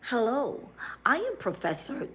Hello, I am Professor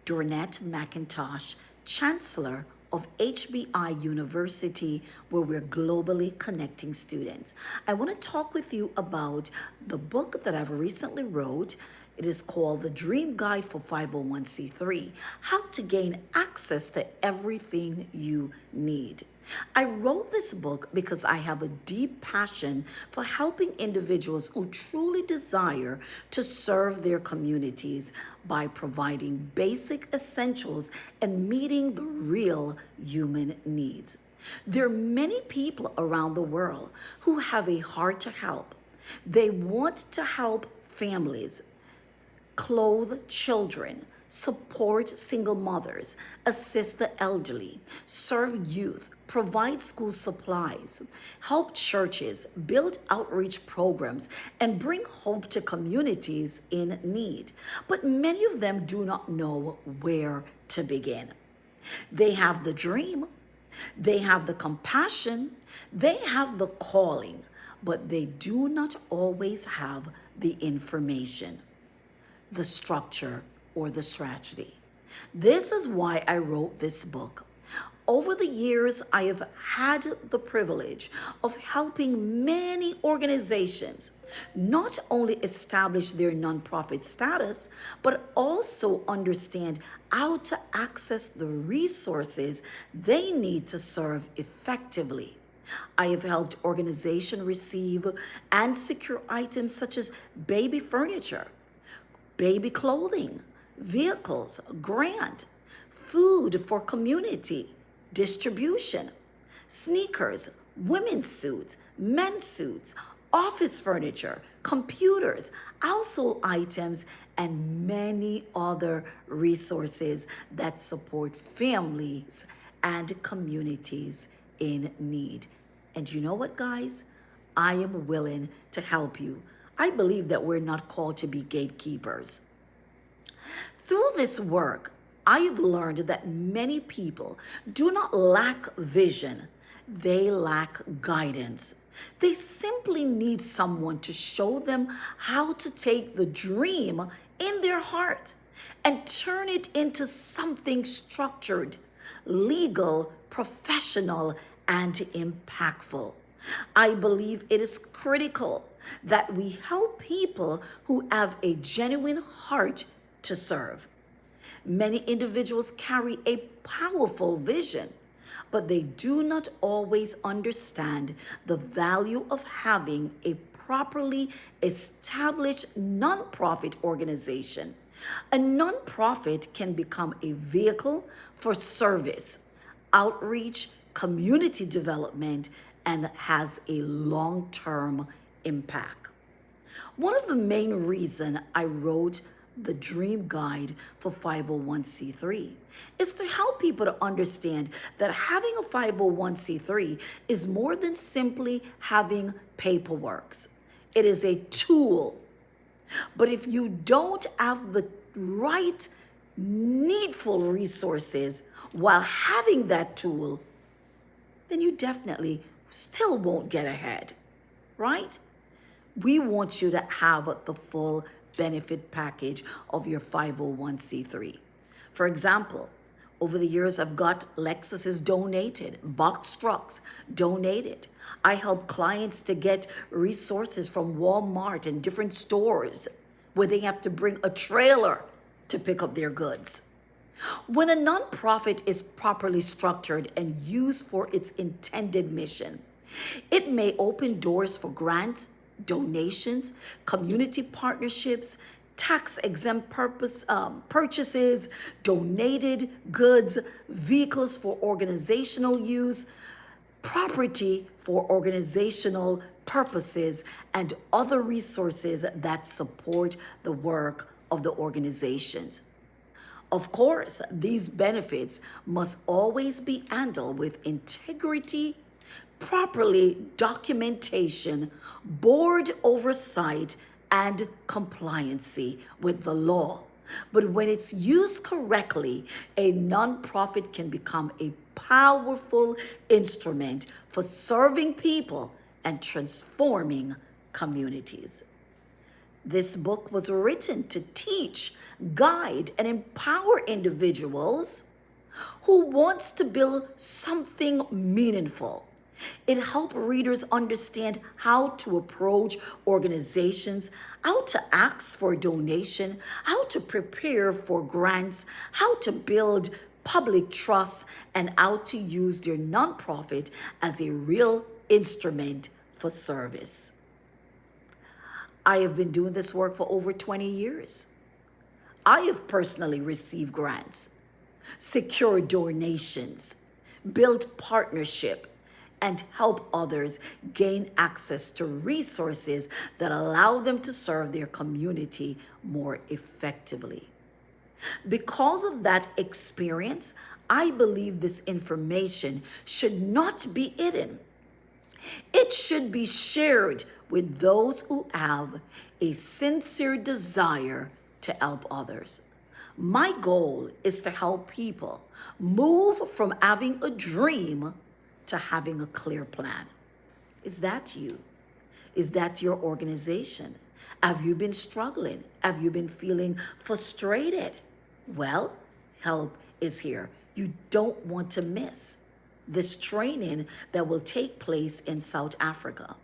Dornette McIntosh, Chancellor of HBI University, where we're globally connecting students. I want to talk with you about the book that I've recently wrote. It is called The Dream Guide for 501c3, How to Gain Access to Everything You Need. I wrote this book because I have a deep passion for helping individuals who truly desire to serve their communities by providing basic essentials and meeting the real human needs. There are many people around the world who have a heart to help. They want to help families, clothe children, support single mothers, assist the elderly, serve youth, provide school supplies, help churches, build outreach programs, and bring hope to communities in need. But many of them do not know where to begin. They have the dream, they have the compassion, they have the calling, but they do not always have the information, the structure, or the strategy. This is why I wrote this book. Over the years, I have had the privilege of helping many organizations not only establish their nonprofit status, but also understand how to access the resources they need to serve effectively. I have helped organizations receive and secure items such as baby furniture, baby clothing, vehicles, grant, food for community, distribution, sneakers, women's suits, men's suits, office furniture, computers, household items, and many other resources that support families and communities in need. And you know what, guys? I am willing to help you. I believe that we're not called to be gatekeepers. Through this work, I've learned that many people do not lack vision, they lack guidance. They simply need someone to show them how to take the dream in their heart and turn it into something structured, legal, professional, and impactful. I believe it is critical that we help people who have a genuine heart to serve. Many individuals carry a powerful vision, but they do not always understand the value of having a properly established nonprofit organization. A nonprofit can become a vehicle for service, outreach, community development, and has a long-term impact. One of the main reasons I wrote the Dream Guide for 501c3 is to help people to understand that having a 501c3 is more than simply having paperwork. It is a tool. But if you don't have the right needful resources while having that tool, then you definitely still won't get ahead, right? We want you to have the full benefit package of your 501c3. For example, over the years, I've got Lexuses donated, box trucks donated. I help clients to get resources from Walmart and different stores where they have to bring a trailer to pick up their goods. When a nonprofit is properly structured and used for its intended mission, it may open doors for grants, donations, community partnerships, tax-exempt purchases, donated goods, vehicles for organizational use, property for organizational purposes, and other resources that support the work of the organizations. Of course, these benefits must always be handled with integrity, properly documentation, board oversight, and compliancy with the law. But when it's used correctly, a nonprofit can become a powerful instrument for serving people and transforming communities. This book was written to teach, guide, and empower individuals who wants to build something meaningful. It helped readers understand how to approach organizations, how to ask for donation, how to prepare for grants, how to build public trust, and how to use their nonprofit as a real instrument for service. I have been doing this work for over 20 years. I have personally received grants, secured donations, built partnership, and help others gain access to resources that allow them to serve their community more effectively. Because of that experience, I believe this information should not be hidden. It should be shared with those who have a sincere desire to help others. My goal is to help people move from having a dream to having a clear plan. Is that you? Is that your organization? Have you been struggling? Have you been feeling frustrated? Well, help is here. You don't want to miss this training that will take place in South Africa.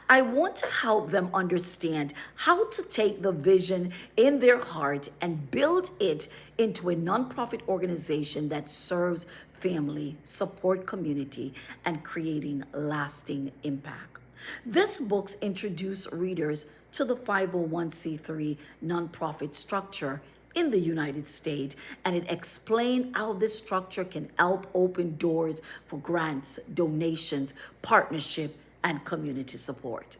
I want to help them understand how to take the vision in their heart and build it into a nonprofit organization that serves family, support community, and creating lasting impact. This book introduces readers to the 501c3 nonprofit structure in the United States, and it explains how this structure can help open doors for grants, donations, partnership, and community support.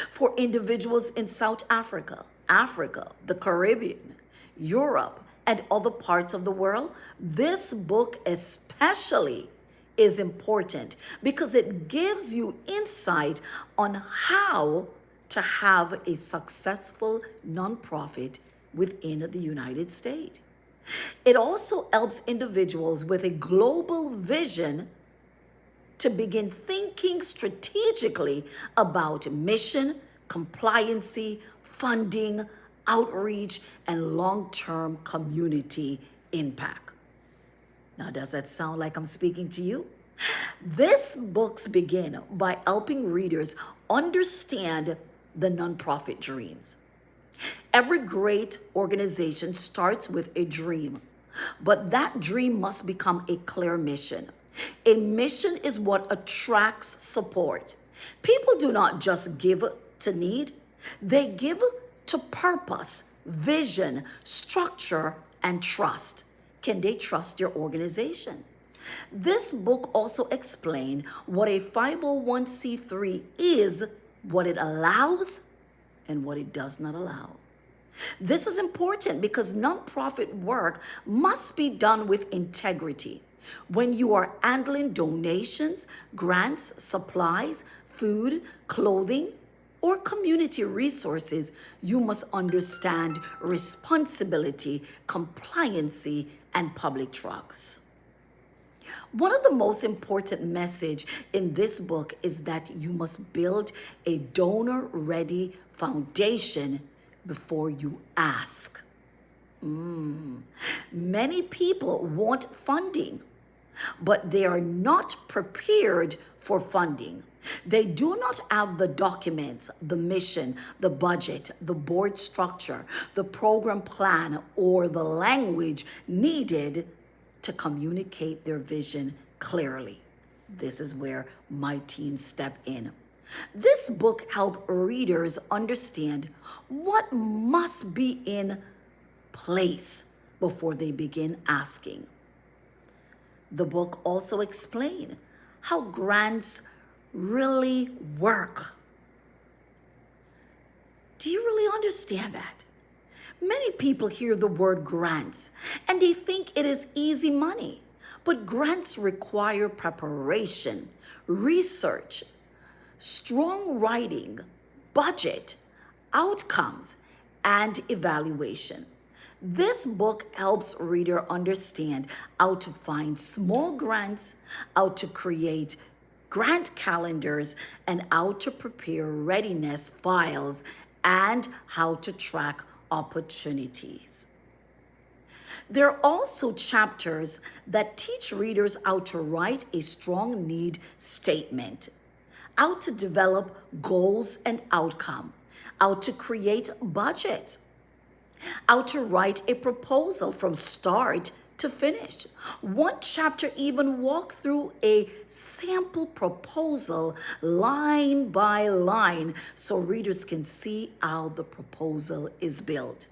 For individuals in South Africa, Africa, the Caribbean, Europe, and other parts of the world, this book especially is important because it gives you insight on how to have a successful nonprofit within the United States. It also helps individuals with a global vision to begin thinking strategically about mission, compliancy, funding, outreach, and long-term community impact. Now, does that sound like I'm speaking to you? This books begin by helping readers understand the nonprofit dreams. Every great organization starts with a dream, but that dream must become a clear mission. A mission is what attracts support. People do not just give to need, they give to purpose, vision, structure, and trust. Can they trust your organization? This book also explains what a 501c3 is, what it allows, and what it does not allow. This is important because nonprofit work must be done with integrity. When you are handling donations, grants, supplies, food, clothing, or community resources, you must understand responsibility, compliancy, and public trust. One of the most important message in this book is that you must build a donor-ready foundation before you ask. Many people want funding, but they are not prepared for funding. They do not have the documents, the mission, the budget, the board structure, the program plan, or the language needed to communicate their vision clearly. This is where my team step in. This book helps readers understand what must be in place before they begin asking. The book also explains how grants really work. Do you really understand that? Many people hear the word grants and they think it is easy money, but grants require preparation, research, strong writing, budget, outcomes, and evaluation. This book helps reader understand how to find small grants, how to create grant calendars, and how to prepare readiness files and how to track opportunities. There are also chapters that teach readers how to write a strong need statement, how to develop goals and outcome, how to create budgets, how to write a proposal from start to finish. One chapter even walked through a sample proposal line by line so readers can see how the proposal is built.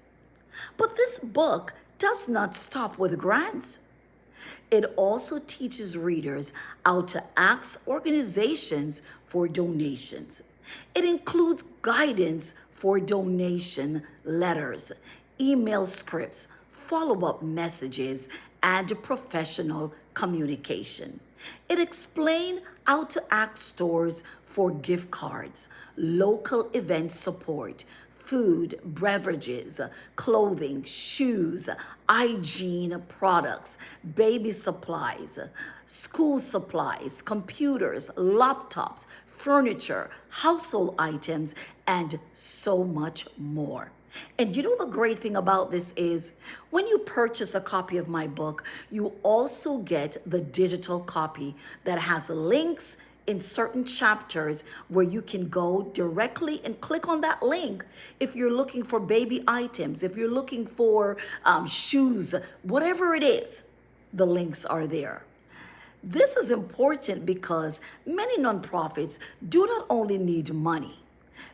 But this book does not stop with grants. It also teaches readers how to ask organizations for donations. It includes guidance for donation letters, email scripts, follow-up messages, and professional communication. It explains how to ask stores for gift cards, local event support, food, beverages, clothing, shoes, hygiene products, baby supplies, school supplies, computers, laptops, furniture, household items, and so much more. And you know the great thing about this is when you purchase a copy of my book, you also get the digital copy that has links in certain chapters where you can go directly and click on that link if you're looking for baby items, if you're looking for shoes, whatever it is, the links are there. This is important because many nonprofits do not only need money,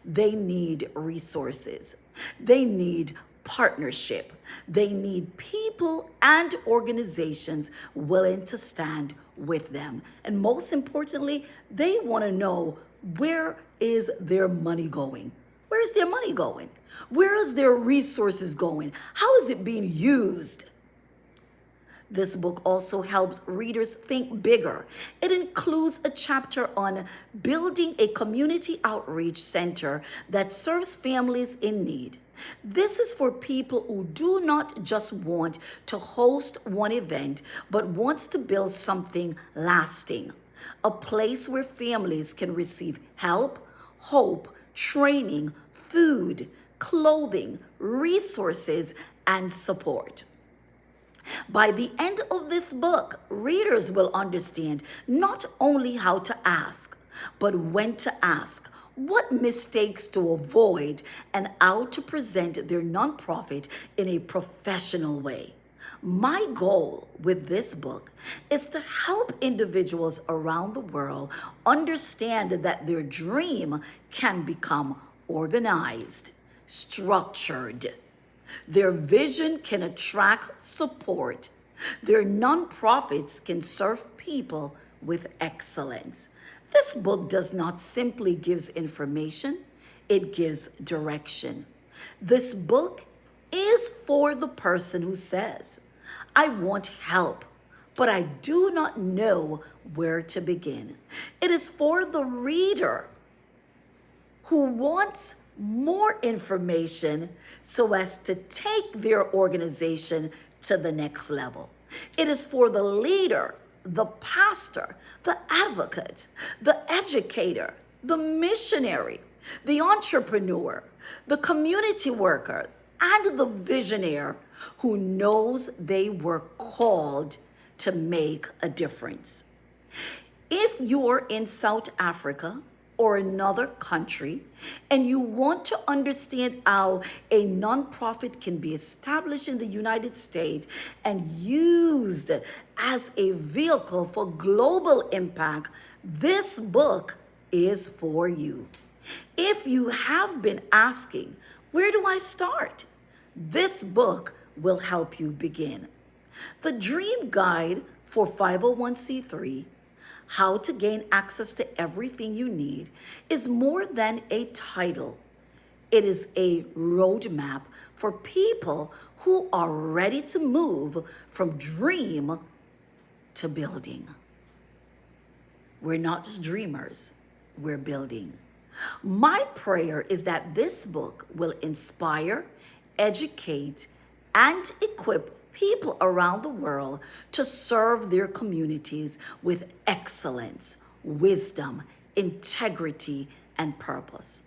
they need resources. They need partnership. They need people and organizations willing to stand with them. And most importantly, they want to know, where is their money going? Where is their money going? Where is their resources going? How is it being used? This book also helps readers think bigger. It includes a chapter on building a community outreach center that serves families in need. This is for people who do not just want to host one event, but wants to build something lasting. A place where families can receive help, hope, training, food, clothing, resources, and support. By the end of this book, readers will understand not only how to ask, but when to ask, what mistakes to avoid, and how to present their nonprofit in a professional way. My goal with this book is to help individuals around the world understand that their dream can become organized, structured. Their vision can attract support. Their nonprofits can serve people with excellence. This book does not simply give information, it gives direction. This book is for the person who says, I want help, but I do not know where to begin. It is for the reader who wants more information so as to take their organization to the next level. It is for the leader, the pastor, the advocate, the educator, the missionary, the entrepreneur, the community worker, and the visionary who knows they were called to make a difference. If you are in South Africa or another country and you want to understand how a nonprofit can be established in the United States and used as a vehicle for global impact, this book is for you. If you have been asking, where do I start? This book will help you begin. The Dream Guide for 501c3, How to Gain Access to Everything You Need, is more than a title. It is a roadmap for people who are ready to move from dream to building. We're not just dreamers, we're building. My prayer is that this book will inspire, educate, and equip people around the world to serve their communities with excellence, wisdom, integrity, and purpose.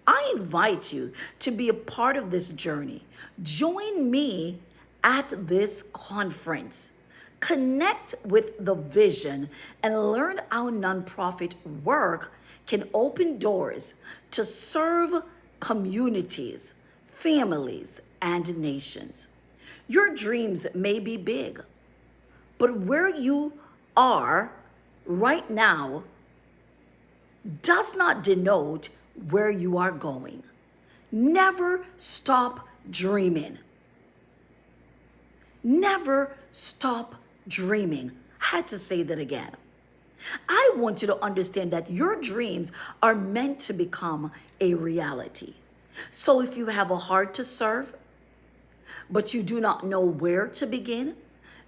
I invite you to be a part of this journey. Join me at this conference. Connect with the vision and learn how nonprofit work can open doors to serve communities, families, and nations. Your dreams may be big, but where you are right now does not denote where you are going. Never stop dreaming. Never stop dreaming. I had to say that again. I want you to understand that your dreams are meant to become a reality. So if you have a heart to serve, but you do not know where to begin,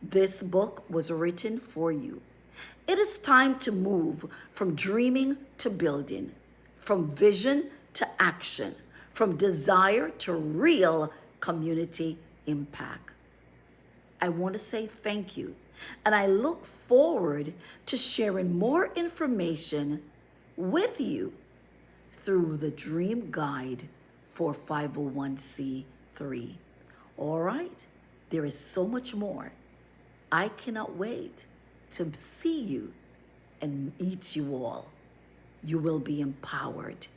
this book was written for you. It is time to move from dreaming to building, from vision to action, from desire to real community impact. I want to say thank you, and I look forward to sharing more information with you through the Dream Guide for 501c3. All right, there is so much more. I cannot wait to see you and meet you all. You will be empowered.